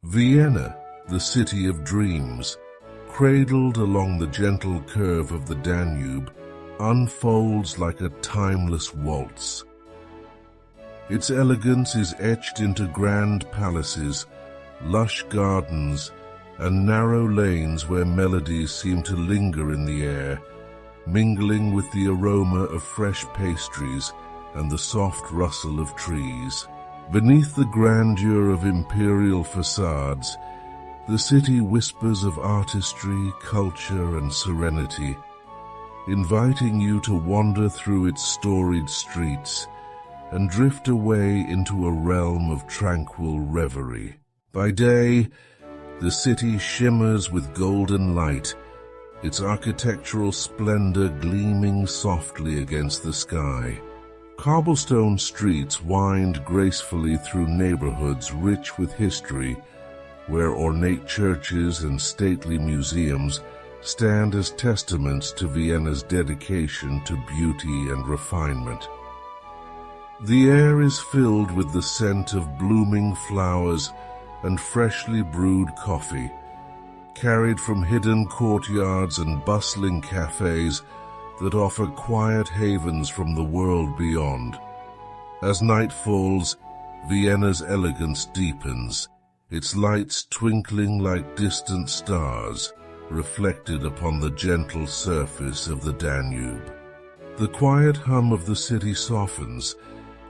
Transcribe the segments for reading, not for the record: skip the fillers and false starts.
Vienna, the city of dreams, cradled along the gentle curve of the Danube, unfolds like a timeless waltz. Its elegance is etched into grand palaces, lush gardens, and narrow lanes where melodies seem to linger in the air, mingling with the aroma of fresh pastries and the soft rustle of trees. Beneath the grandeur of imperial facades, the city whispers of artistry, culture, and serenity, inviting you to wander through its storied streets and drift away into a realm of tranquil reverie. By day, the city shimmers with golden light, its architectural splendor gleaming softly against the sky. Cobblestone streets wind gracefully through neighborhoods rich with history, where ornate churches and stately museums stand as testaments to Vienna's dedication to beauty and refinement. The air is filled with the scent of blooming flowers and freshly brewed coffee, carried from hidden courtyards and bustling cafes that offer quiet havens from the world beyond. As night falls, Vienna's elegance deepens, its lights twinkling like distant stars, reflected upon the gentle surface of the Danube. The quiet hum of the city softens,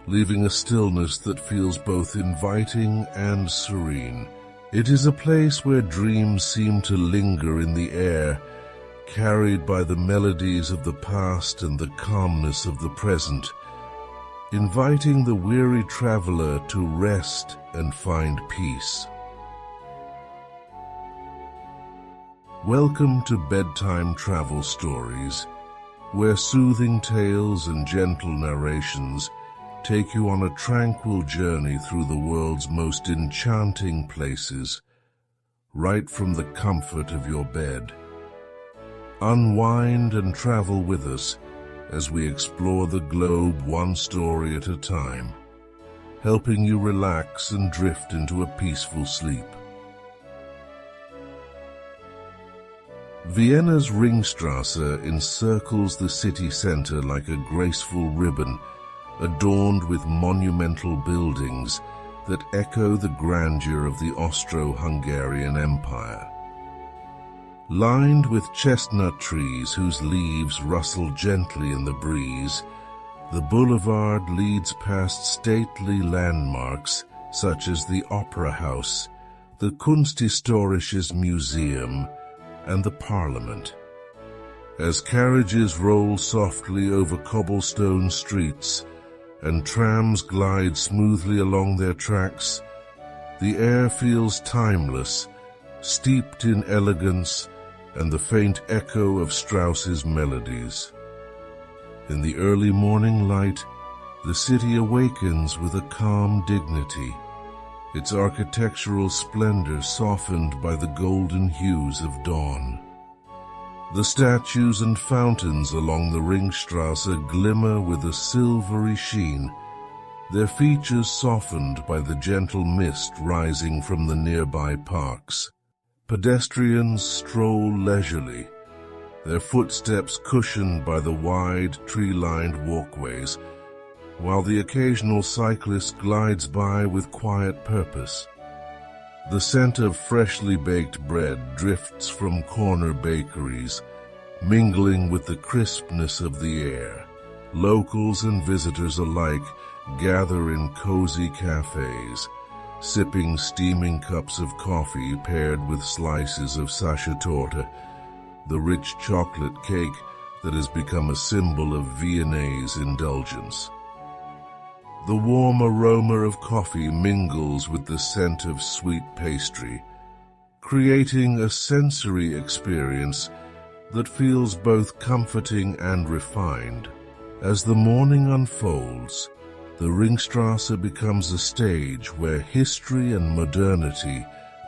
leaving a stillness that feels both inviting and serene. It is a place where dreams seem to linger in the air, carried by the melodies of the past and the calmness of the present, inviting the weary traveler to rest and find peace. Welcome to Bedtime Travel Stories, where soothing tales and gentle narrations take you on a tranquil journey through the world's most enchanting places, right from the comfort of your bed. Unwind and travel with us as we explore the globe one story at a time, helping you relax and drift into a peaceful sleep. Vienna's Ringstrasse encircles the city center like a graceful ribbon, adorned with monumental buildings that echo the grandeur of the Austro-Hungarian Empire. Lined with chestnut trees whose leaves rustle gently in the breeze, the boulevard leads past stately landmarks such as the Opera House, the Kunsthistorisches Museum, and the Parliament. As carriages roll softly over cobblestone streets and trams glide smoothly along their tracks, the air feels timeless, steeped in elegance and the faint echo of Strauss's melodies. In the early morning light, the city awakens with a calm dignity, its architectural splendor softened by the golden hues of dawn. The statues and fountains along the Ringstrasse glimmer with a silvery sheen, their features softened by the gentle mist rising from the nearby parks. Pedestrians stroll leisurely, their footsteps cushioned by the wide, tree-lined walkways, while the occasional cyclist glides by with quiet purpose. The scent of freshly baked bread drifts from corner bakeries, mingling with the crispness of the air. Locals and visitors alike gather in cozy cafes, sipping steaming cups of coffee paired with slices of sachertorte, the rich chocolate cake that has become a symbol of Viennese indulgence. The warm aroma of coffee mingles with the scent of sweet pastry, creating a sensory experience that feels both comforting and refined. As the morning unfolds, the Ringstrasse becomes a stage where history and modernity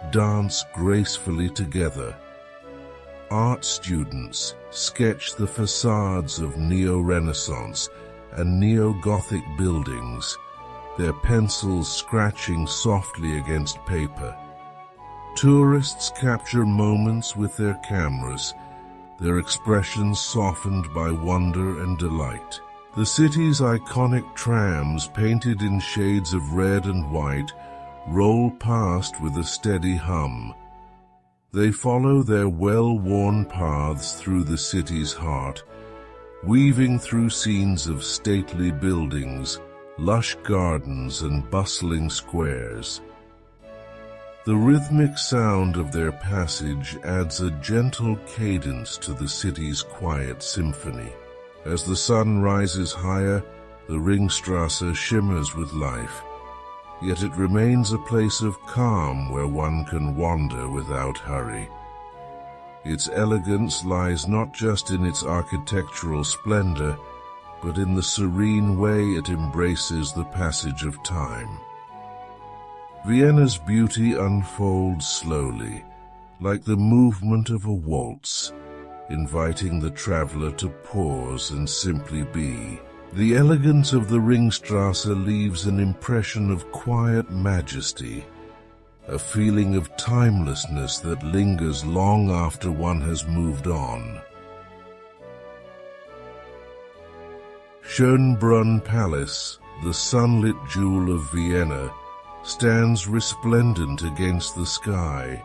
dance gracefully together. Art students sketch the facades of Neo-Renaissance and Neo-Gothic buildings, their pencils scratching softly against paper. Tourists capture moments with their cameras, their expressions softened by wonder and delight. The city's iconic trams, painted in shades of red and white, roll past with a steady hum. They follow their well-worn paths through the city's heart, weaving through scenes of stately buildings, lush gardens, and bustling squares. The rhythmic sound of their passage adds a gentle cadence to the city's quiet symphony. As the sun rises higher, the Ringstrasse shimmers with life, yet it remains a place of calm where one can wander without hurry. Its elegance lies not just in its architectural splendor, but in the serene way it embraces the passage of time. Vienna's beauty unfolds slowly, like the movement of a waltz, inviting the traveler to pause and simply be. The elegance of the Ringstrasse leaves an impression of quiet majesty, a feeling of timelessness that lingers long after one has moved on. Schönbrunn Palace, the sunlit jewel of Vienna, stands resplendent against the sky,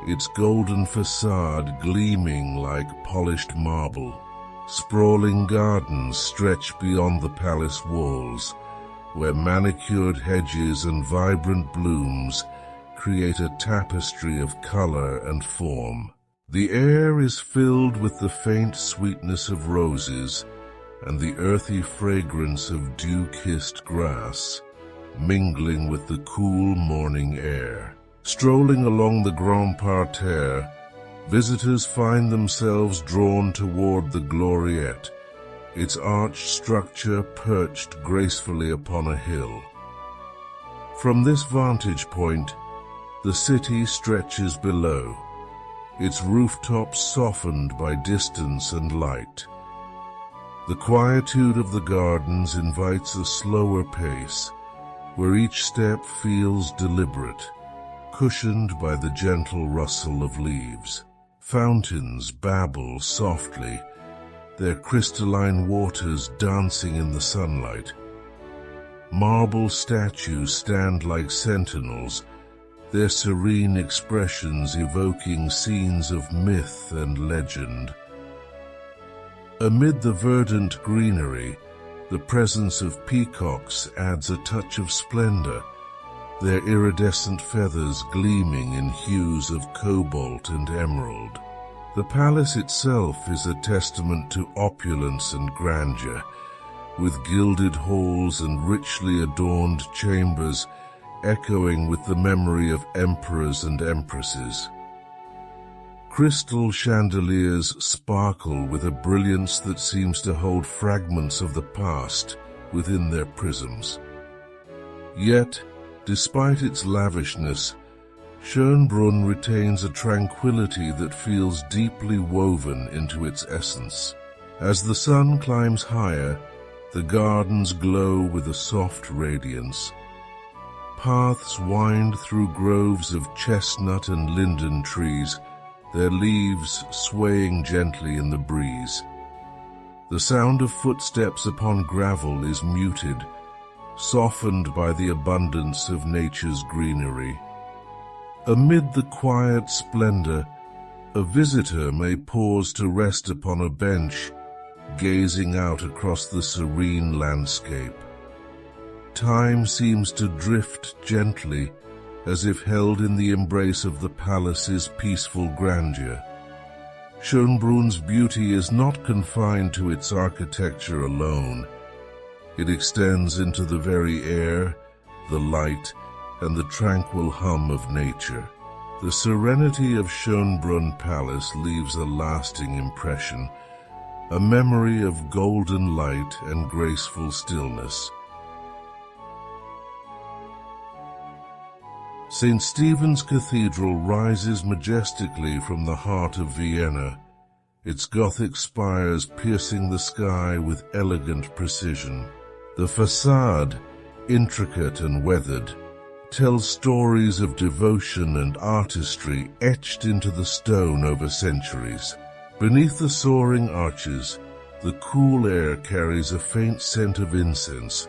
its golden facade gleaming like polished marble. Sprawling gardens stretch beyond the palace walls, where manicured hedges and vibrant blooms create a tapestry of color and form. The air is filled with the faint sweetness of roses and the earthy fragrance of dew-kissed grass, mingling with the cool morning air. Strolling along the Grand Parterre, visitors find themselves drawn toward the Gloriette, its arched structure perched gracefully upon a hill. From this vantage point, the city stretches below, its rooftops softened by distance and light. The quietude of the gardens invites a slower pace, where each step feels deliberate, cushioned by the gentle rustle of leaves. Fountains babble softly, their crystalline waters dancing in the sunlight. Marble statues stand like sentinels, their serene expressions evoking scenes of myth and legend. Amid the verdant greenery, the presence of peacocks adds a touch of splendor, their iridescent feathers gleaming in hues of cobalt and emerald. The palace itself is a testament to opulence and grandeur, with gilded halls and richly adorned chambers echoing with the memory of emperors and empresses. Crystal chandeliers sparkle with a brilliance that seems to hold fragments of the past within their prisms. Yet, despite its lavishness, Schönbrunn retains a tranquility that feels deeply woven into its essence. As the sun climbs higher, the gardens glow with a soft radiance. Paths wind through groves of chestnut and linden trees, their leaves swaying gently in the breeze. The sound of footsteps upon gravel is muted, softened by the abundance of nature's greenery. Amid the quiet splendor, a visitor may pause to rest upon a bench, gazing out across the serene landscape. Time seems to drift gently, as if held in the embrace of the palace's peaceful grandeur. Schönbrunn's beauty is not confined to its architecture alone. It extends into the very air, the light, and the tranquil hum of nature. The serenity of Schönbrunn Palace leaves a lasting impression, a memory of golden light and graceful stillness. St. Stephen's Cathedral rises majestically from the heart of Vienna, its Gothic spires piercing the sky with elegant precision. The facade, intricate and weathered, tells stories of devotion and artistry etched into the stone over centuries. Beneath the soaring arches, the cool air carries a faint scent of incense,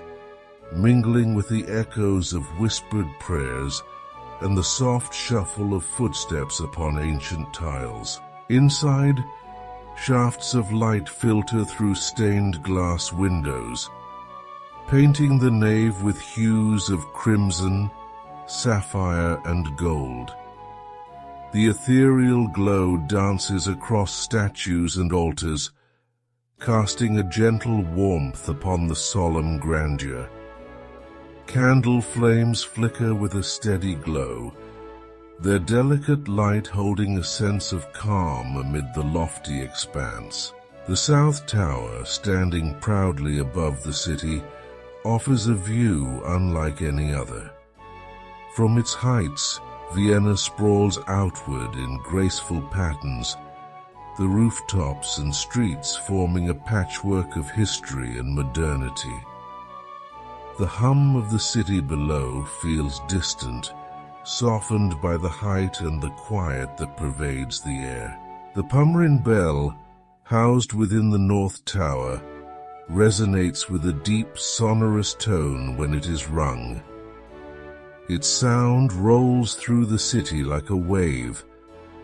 mingling with the echoes of whispered prayers and the soft shuffle of footsteps upon ancient tiles. Inside, shafts of light filter through stained glass windows, painting the nave with hues of crimson, sapphire, and gold. The ethereal glow dances across statues and altars, casting a gentle warmth upon the solemn grandeur. Candle flames flicker with a steady glow, their delicate light holding a sense of calm amid the lofty expanse. The South Tower, standing proudly above the city, offers a view unlike any other. From its heights, Vienna sprawls outward in graceful patterns, the rooftops and streets forming a patchwork of history and modernity. The hum of the city below feels distant, softened by the height and the quiet that pervades the air. The Pummerin bell, housed within the North Tower, resonates with a deep, sonorous tone when it is rung. Its sound rolls through the city like a wave,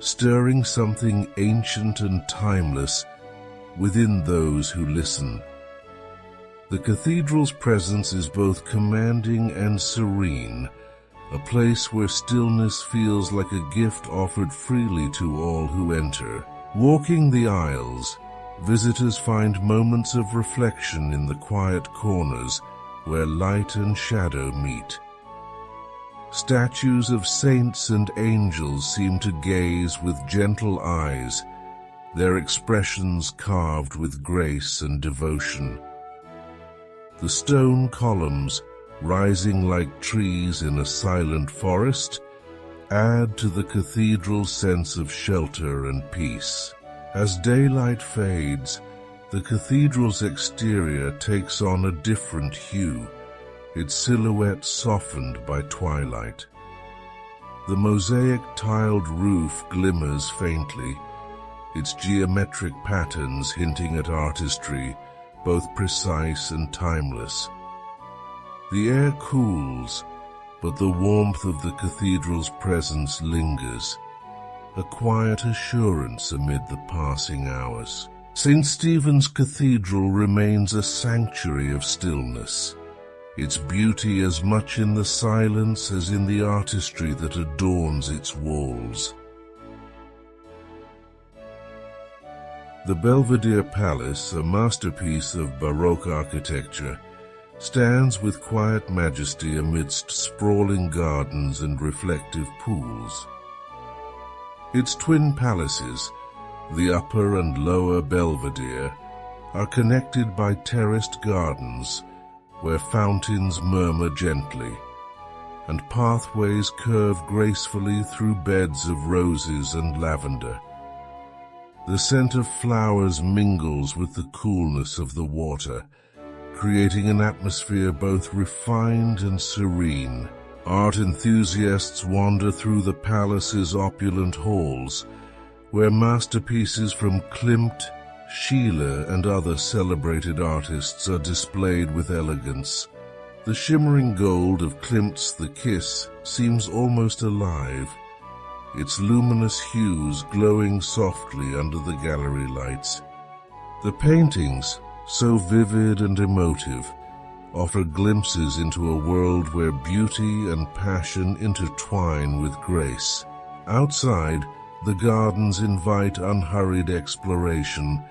stirring something ancient and timeless within those who listen. The cathedral's presence is both commanding and serene, a place where stillness feels like a gift offered freely to all who enter. Walking the aisles, visitors find moments of reflection in the quiet corners where light and shadow meet. Statues of saints and angels seem to gaze with gentle eyes, their expressions carved with grace and devotion. The stone columns, rising like trees in a silent forest, add to the cathedral's sense of shelter and peace. As daylight fades, the cathedral's exterior takes on a different hue, its silhouette softened by twilight. The mosaic-tiled roof glimmers faintly, its geometric patterns hinting at artistry, both precise and timeless. The air cools, but the warmth of the cathedral's presence lingers, a quiet assurance amid the passing hours. St. Stephen's Cathedral remains a sanctuary of stillness, its beauty as much in the silence as in the artistry that adorns its walls. The Belvedere Palace, a masterpiece of Baroque architecture, stands with quiet majesty amidst sprawling gardens and reflective pools. Its twin palaces, the Upper and Lower Belvedere, are connected by terraced gardens where fountains murmur gently, and pathways curve gracefully through beds of roses and lavender. The scent of flowers mingles with the coolness of the water, creating an atmosphere both refined and serene. Art enthusiasts wander through the palace's opulent halls, where masterpieces from Klimt, Schiele, and other celebrated artists are displayed with elegance. The shimmering gold of Klimt's The Kiss seems almost alive, its luminous hues glowing softly under the gallery lights. The paintings, so vivid and emotive, offer glimpses into a world where beauty and passion intertwine with grace. Outside, the gardens invite unhurried exploration,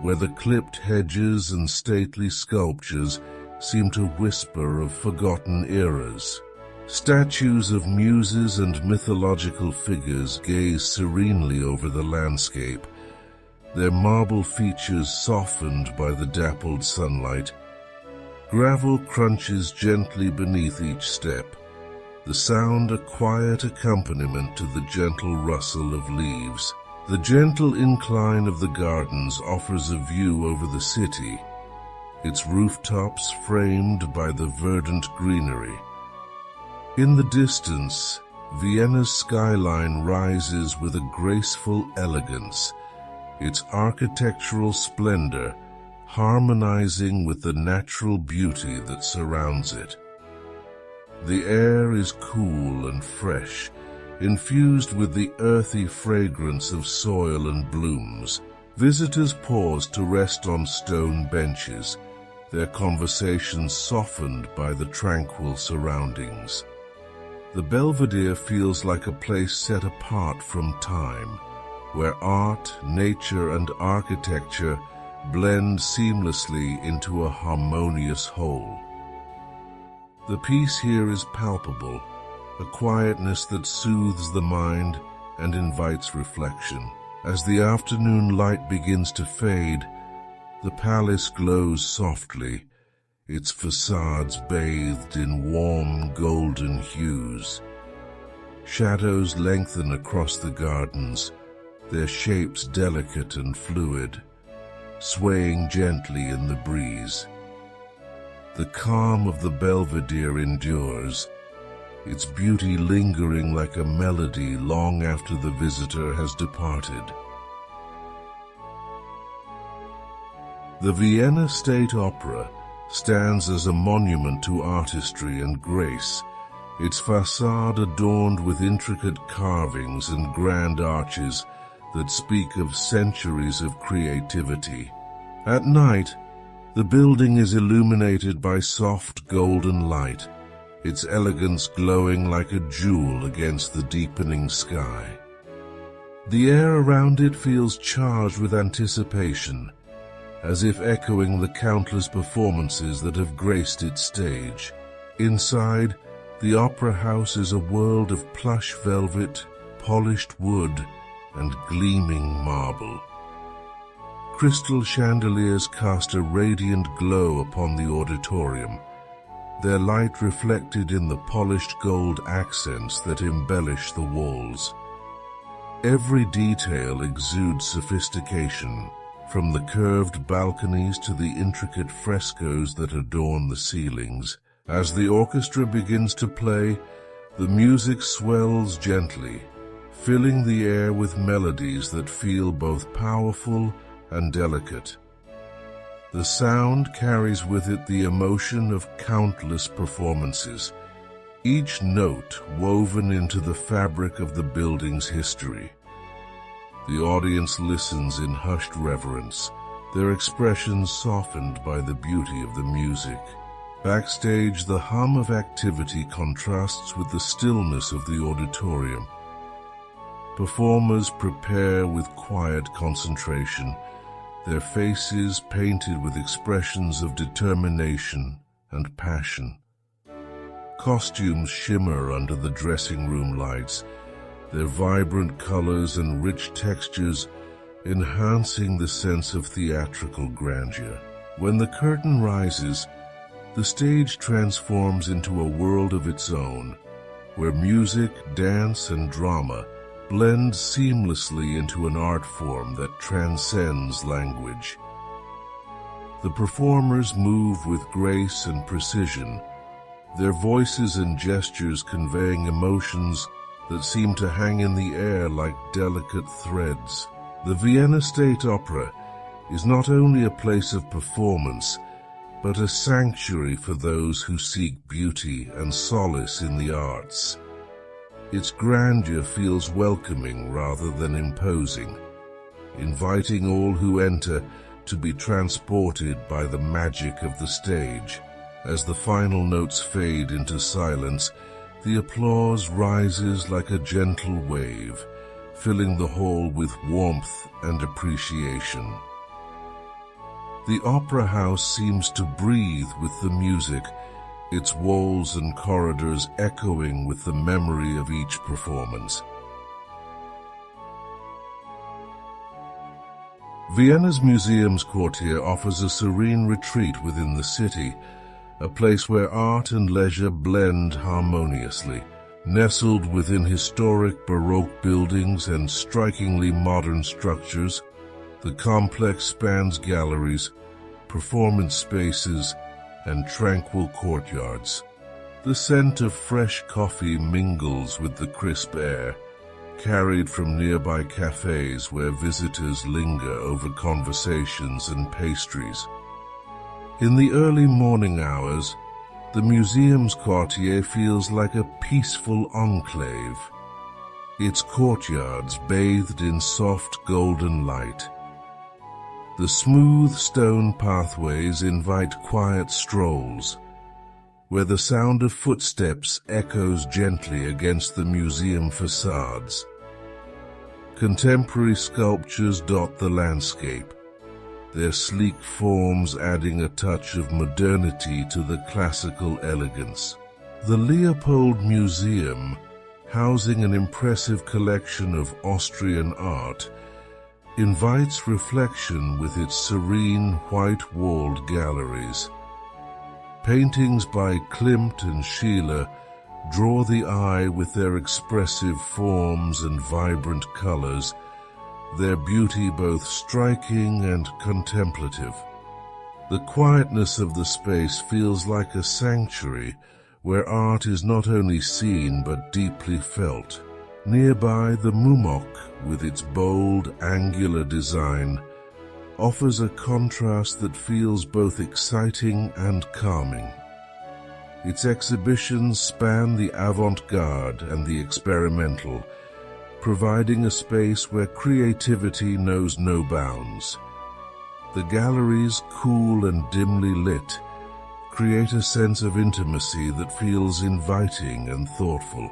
where the clipped hedges and stately sculptures seem to whisper of forgotten eras. Statues of muses and mythological figures gaze serenely over the landscape, their marble features softened by the dappled sunlight. Gravel crunches gently beneath each step, the sound a quiet accompaniment to the gentle rustle of leaves. The gentle incline of the gardens offers a view over the city, its rooftops framed by the verdant greenery. In the distance, Vienna's skyline rises with a graceful elegance, its architectural splendor harmonizing with the natural beauty that surrounds it. The air is cool and fresh, infused with the earthy fragrance of soil and blooms. Visitors pause to rest on stone benches, their conversations softened by the tranquil surroundings. The Belvedere feels like a place set apart from time, where art, nature, and architecture blend seamlessly into a harmonious whole. The peace here is palpable, a quietness that soothes the mind and invites reflection. As the afternoon light begins to fade, the palace glows softly, its facades bathed in warm golden hues. Shadows lengthen across the gardens, their shapes delicate and fluid, swaying gently in the breeze. The calm of the Belvedere endures, its beauty lingering like a melody long after the visitor has departed. The Vienna State Opera stands as a monument to artistry and grace, its facade adorned with intricate carvings and grand arches that speak of centuries of creativity. At night, the building is illuminated by soft golden light, its elegance glowing like a jewel against the deepening sky. The air around it feels charged with anticipation, as if echoing the countless performances that have graced its stage. Inside, the opera house is a world of plush velvet, polished wood, and gleaming marble. Crystal chandeliers cast a radiant glow upon the auditorium, their light reflected in the polished gold accents that embellish the walls. Every detail exudes sophistication, from the curved balconies to the intricate frescoes that adorn the ceilings. As the orchestra begins to play, the music swells gently, filling the air with melodies that feel both powerful and delicate. The sound carries with it the emotion of countless performances, each note woven into the fabric of the building's history. The audience listens in hushed reverence, their expressions softened by the beauty of the music. Backstage, the hum of activity contrasts with the stillness of the auditorium. Performers prepare with quiet concentration, their faces painted with expressions of determination and passion. Costumes shimmer under the dressing room lights, their vibrant colors and rich textures enhancing the sense of theatrical grandeur. When the curtain rises, the stage transforms into a world of its own, where music, dance, and drama blend seamlessly into an art form that transcends language. The performers move with grace and precision, their voices and gestures conveying emotions that seem to hang in the air like delicate threads. The Vienna State Opera is not only a place of performance, but a sanctuary for those who seek beauty and solace in the arts. Its grandeur feels welcoming rather than imposing, inviting all who enter to be transported by the magic of the stage. As the final notes fade into silence, the applause rises like a gentle wave, filling the hall with warmth and appreciation. The opera house seems to breathe with the music, its walls and corridors echoing with the memory of each performance. Vienna's museum's quartier offers a serene retreat within the city, a place where art and leisure blend harmoniously. Nestled within historic Baroque buildings and strikingly modern structures, the complex spans galleries, performance spaces, and tranquil courtyards. The scent of fresh coffee mingles with the crisp air, carried from nearby cafes where visitors linger over conversations and pastries. In the early morning hours, the museum's quartier feels like a peaceful enclave, its courtyards bathed in soft golden light. The smooth stone pathways invite quiet strolls, where the sound of footsteps echoes gently against the museum facades. Contemporary sculptures dot the landscape, their sleek forms adding a touch of modernity to the classical elegance. The Leopold Museum, housing an impressive collection of Austrian art, invites reflection with its serene white-walled galleries. Paintings by Klimt and Schiele draw the eye with their expressive forms and vibrant colors, their beauty both striking and contemplative. The quietness of the space feels like a sanctuary where art is not only seen but deeply felt. Nearby, the Mumok, with its bold, angular design, offers a contrast that feels both exciting and calming. Its exhibitions span the avant-garde and the experimental, providing a space where creativity knows no bounds. The galleries, cool and dimly lit, create a sense of intimacy that feels inviting and thoughtful.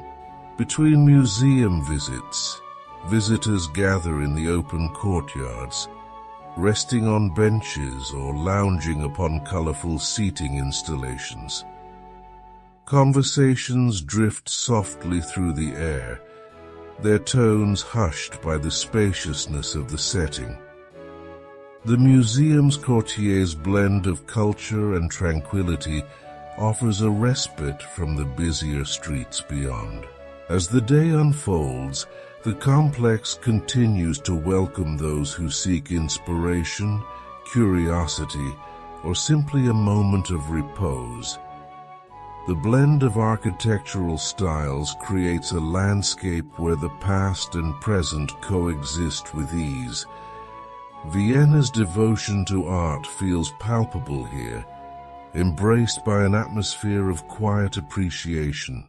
Between museum visits, visitors gather in the open courtyards, resting on benches or lounging upon colorful seating installations. Conversations drift softly through the air, their tones hushed by the spaciousness of the setting. The museum's courtier's blend of culture and tranquility offers a respite from the busier streets beyond. As the day unfolds, the complex continues to welcome those who seek inspiration, curiosity, or simply a moment of repose. The blend of architectural styles creates a landscape where the past and present coexist with ease. Vienna's devotion to art feels palpable here, embraced by an atmosphere of quiet appreciation.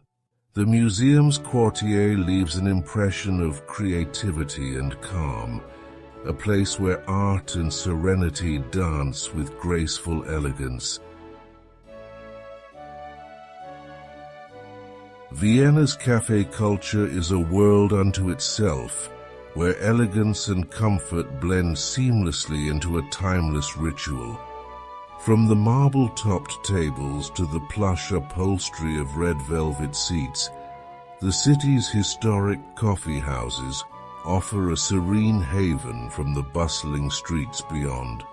The museum's courtier leaves an impression of creativity and calm, a place where art and serenity dance with graceful elegance. Vienna's cafe culture is a world unto itself, where elegance and comfort blend seamlessly into a timeless ritual. From the marble-topped tables to the plush upholstery of red velvet seats, the city's historic coffee houses offer a serene haven from the bustling streets beyond.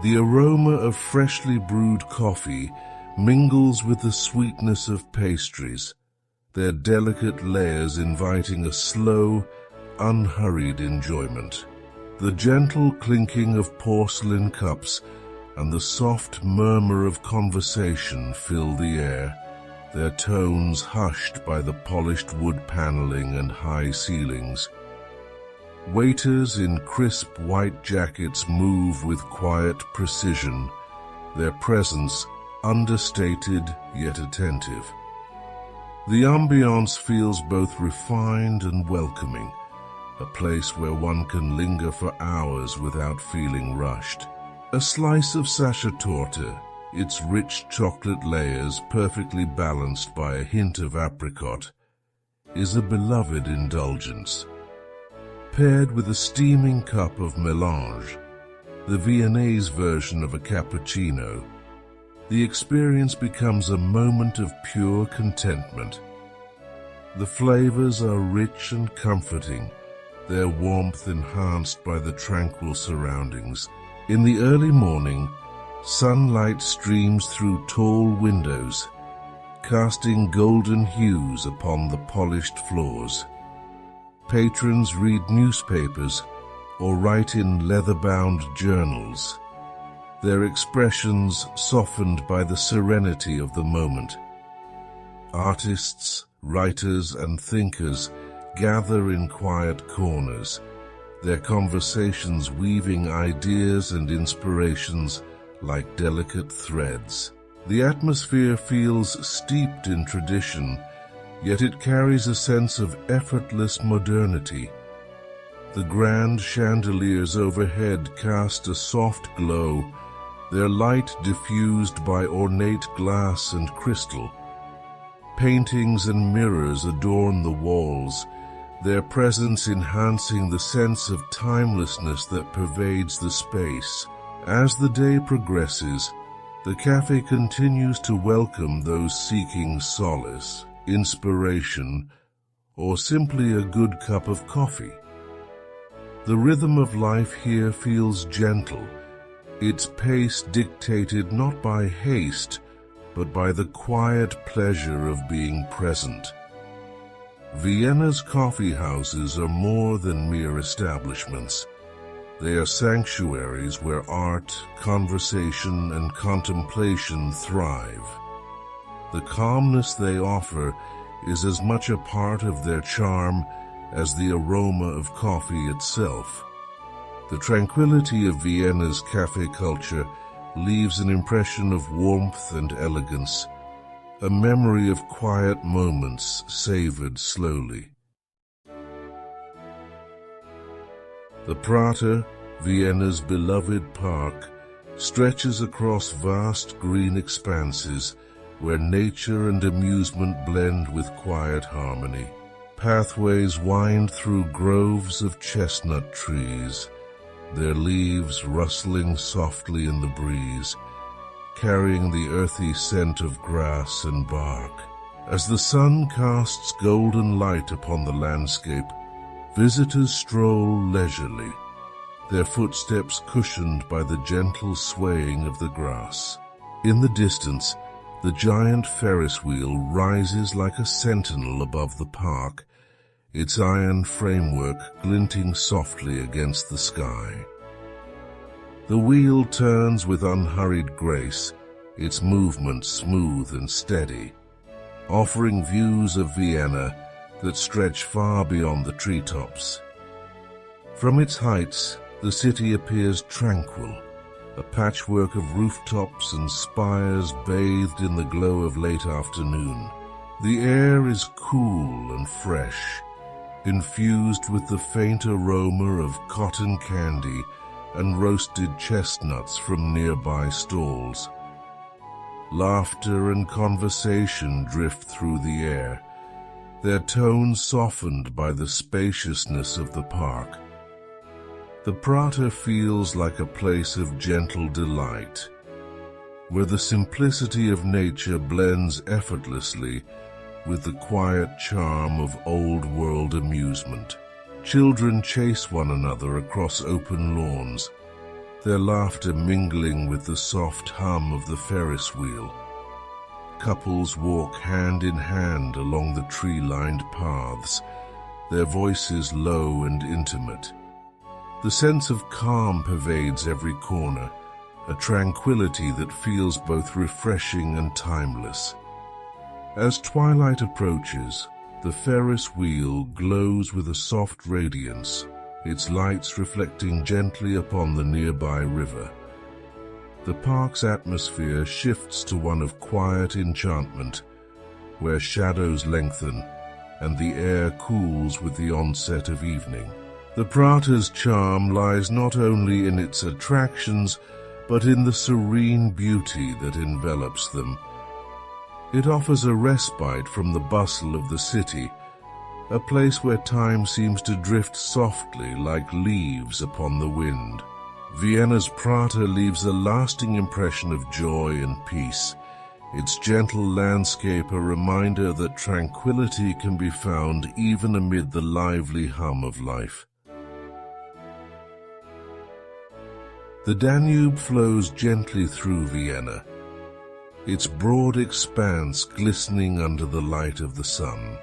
The aroma of freshly brewed coffee mingles with the sweetness of pastries, their delicate layers inviting a slow, unhurried enjoyment. The gentle clinking of porcelain cups and the soft murmur of conversation fill the air, their tones hushed by the polished wood paneling and high ceilings. Waiters in crisp white jackets move with quiet precision, their presence understated yet attentive. The ambiance feels both refined and welcoming, a place where one can linger for hours without feeling rushed. A slice of sachertorte, its rich chocolate layers perfectly balanced by a hint of apricot, is a beloved indulgence. Paired with a steaming cup of mélange, the Viennese version of a cappuccino, the experience becomes a moment of pure contentment. The flavors are rich and comforting, their warmth enhanced by the tranquil surroundings. In the early morning, sunlight streams through tall windows, casting golden hues upon the polished floors. Patrons read newspapers or write in leather-bound journals, their expressions softened by the serenity of the moment. Artists, writers, and thinkers gather in quiet corners, their conversations weaving ideas and inspirations like delicate threads. The atmosphere feels steeped in tradition, yet it carries a sense of effortless modernity. The grand chandeliers overhead cast a soft glow, their light diffused by ornate glass and crystal. Paintings and mirrors adorn the walls, their presence enhancing the sense of timelessness that pervades the space. As the day progresses, the cafe continues to welcome those seeking solace, inspiration, or simply a good cup of coffee. The rhythm of life here feels gentle, its pace dictated not by haste, but by the quiet pleasure of being present. Vienna's coffee houses are more than mere establishments. They are sanctuaries where art, conversation, and contemplation thrive. The calmness they offer is as much a part of their charm as the aroma of coffee itself. The tranquility of Vienna's cafe culture leaves an impression of warmth and elegance, a memory of quiet moments savored slowly. The Prater, Vienna's beloved park, stretches across vast green expanses where nature and amusement blend with quiet harmony. Pathways wind through groves of chestnut trees, their leaves rustling softly in the breeze, carrying the earthy scent of grass and bark. As the sun casts golden light upon the landscape, visitors stroll leisurely, their footsteps cushioned by the gentle swaying of the grass. In the distance, the giant Ferris wheel rises like a sentinel above the park, its iron framework glinting softly against the sky. The wheel turns with unhurried grace, its movement smooth and steady, offering views of Vienna that stretch far beyond the treetops. From its heights, the city appears tranquil, a patchwork of rooftops and spires bathed in the glow of late afternoon. The air is cool and fresh, infused with the faint aroma of cotton candy and roasted chestnuts from nearby stalls. Laughter and conversation drift through the air, their tones softened by the spaciousness of the park. The Prater feels like a place of gentle delight, where the simplicity of nature blends effortlessly with the quiet charm of old-world amusement. Children chase one another across open lawns, their laughter mingling with the soft hum of the Ferris wheel. Couples walk hand in hand along the tree-lined paths, their voices low and intimate. The sense of calm pervades every corner, a tranquility that feels both refreshing and timeless. As twilight approaches, the Ferris wheel glows with a soft radiance, its lights reflecting gently upon the nearby river. The park's atmosphere shifts to one of quiet enchantment, where shadows lengthen and the air cools with the onset of evening. The Prater's charm lies not only in its attractions, but in the serene beauty that envelops them. It offers a respite from the bustle of the city, a place where time seems to drift softly like leaves upon the wind. Vienna's Prater leaves a lasting impression of joy and peace, its gentle landscape a reminder that tranquility can be found even amid the lively hum of life. The Danube flows gently through Vienna, its broad expanse glistening under the light of the sun.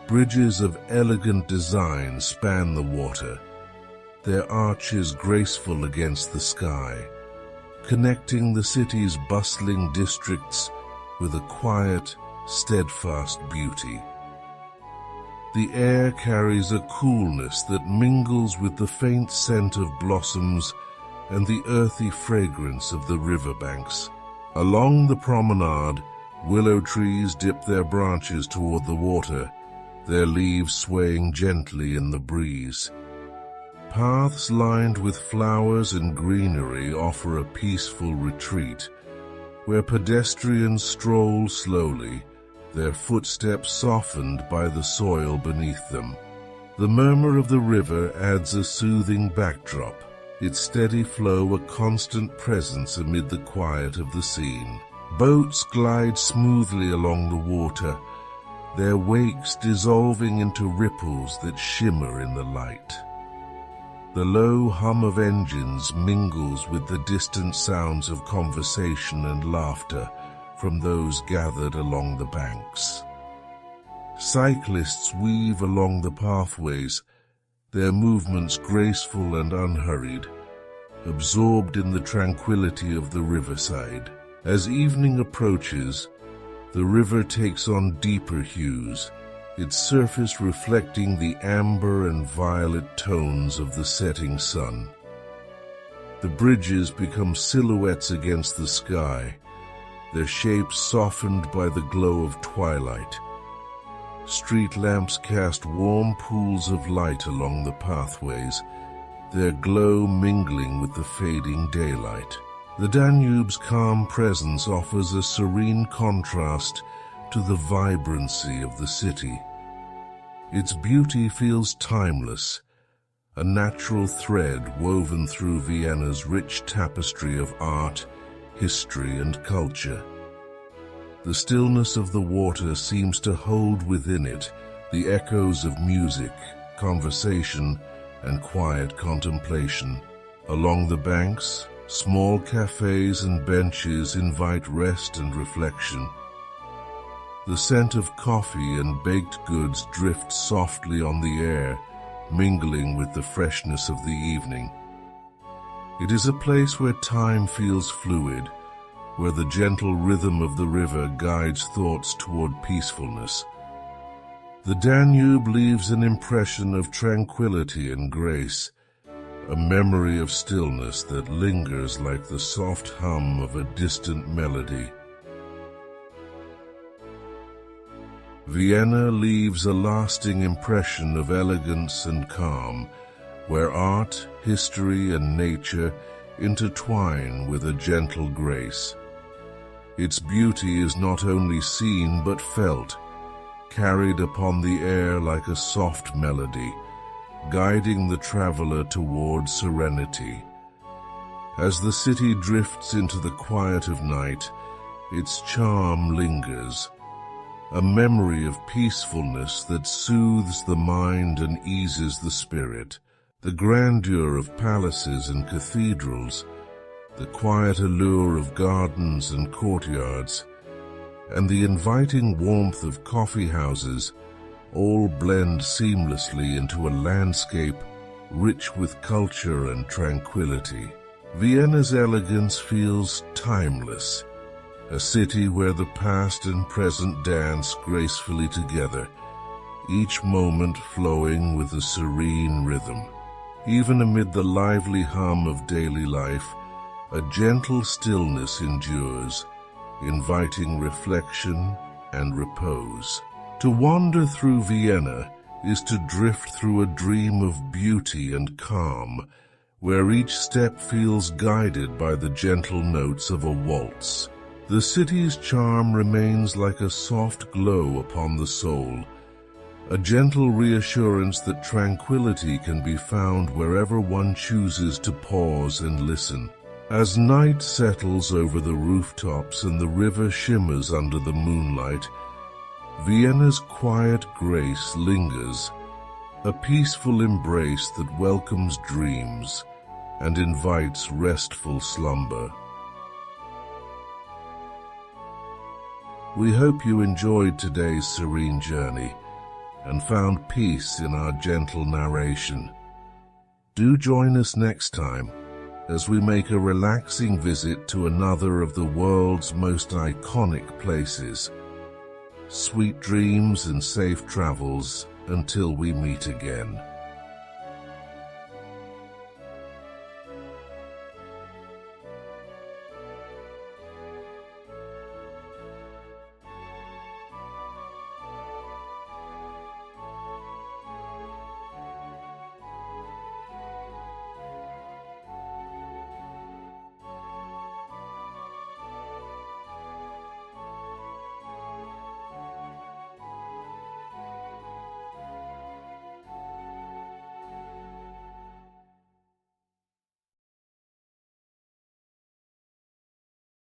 Bridges of elegant design span the water, their arches graceful against the sky, connecting the city's bustling districts with a quiet, steadfast beauty. The air carries a coolness that mingles with the faint scent of blossoms and the earthy fragrance of the riverbanks. Along the promenade, willow trees dip their branches toward the water, their leaves swaying gently in the breeze. Paths lined with flowers and greenery offer a peaceful retreat, where pedestrians stroll slowly, their footsteps softened by the soil beneath them. The murmur of the river adds a soothing backdrop, its steady flow a constant presence amid the quiet of the scene. Boats glide smoothly along the water, their wakes dissolving into ripples that shimmer in the light. The low hum of engines mingles with the distant sounds of conversation and laughter from those gathered along the banks. Cyclists weave along the pathways, their movements graceful and unhurried, absorbed in the tranquility of the riverside. As evening approaches, the river takes on deeper hues, its surface reflecting the amber and violet tones of the setting sun. The bridges become silhouettes against the sky, their shapes softened by the glow of twilight. Street lamps cast warm pools of light along the pathways, their glow mingling with the fading daylight. The Danube's calm presence offers a serene contrast to the vibrancy of the city. Its beauty feels timeless, a natural thread woven through Vienna's rich tapestry of art, history, and culture. The stillness of the water seems to hold within it the echoes of music, conversation, and quiet contemplation. Along the banks, small cafes and benches invite rest and reflection. The scent of coffee and baked goods drifts softly on the air, mingling with the freshness of the evening. It is a place where time feels fluid, where the gentle rhythm of the river guides thoughts toward peacefulness. The Danube leaves an impression of tranquility and grace, a memory of stillness that lingers like the soft hum of a distant melody. Vienna leaves a lasting impression of elegance and calm, where art, history, and nature intertwine with a gentle grace. Its beauty is not only seen but felt, carried upon the air like a soft melody, guiding the traveler toward serenity. As the city drifts into the quiet of night, its charm lingers, a memory of peacefulness that soothes the mind and eases the spirit. The grandeur of palaces and cathedrals, the quiet allure of gardens and courtyards, and the inviting warmth of coffee houses all blend seamlessly into a landscape rich with culture and tranquility. Vienna's elegance feels timeless, a city where the past and present dance gracefully together, each moment flowing with a serene rhythm. Even amid the lively hum of daily life, a gentle stillness endures, inviting reflection and repose. To wander through Vienna is to drift through a dream of beauty and calm, where each step feels guided by the gentle notes of a waltz. The city's charm remains like a soft glow upon the soul, a gentle reassurance that tranquility can be found wherever one chooses to pause and listen. As night settles over the rooftops and the river shimmers under the moonlight, Vienna's quiet grace lingers, a peaceful embrace that welcomes dreams and invites restful slumber. We hope you enjoyed today's serene journey and found peace in our gentle narration. Do join us next time as we make a relaxing visit to another of the world's most iconic places. Sweet dreams and safe travels until we meet again.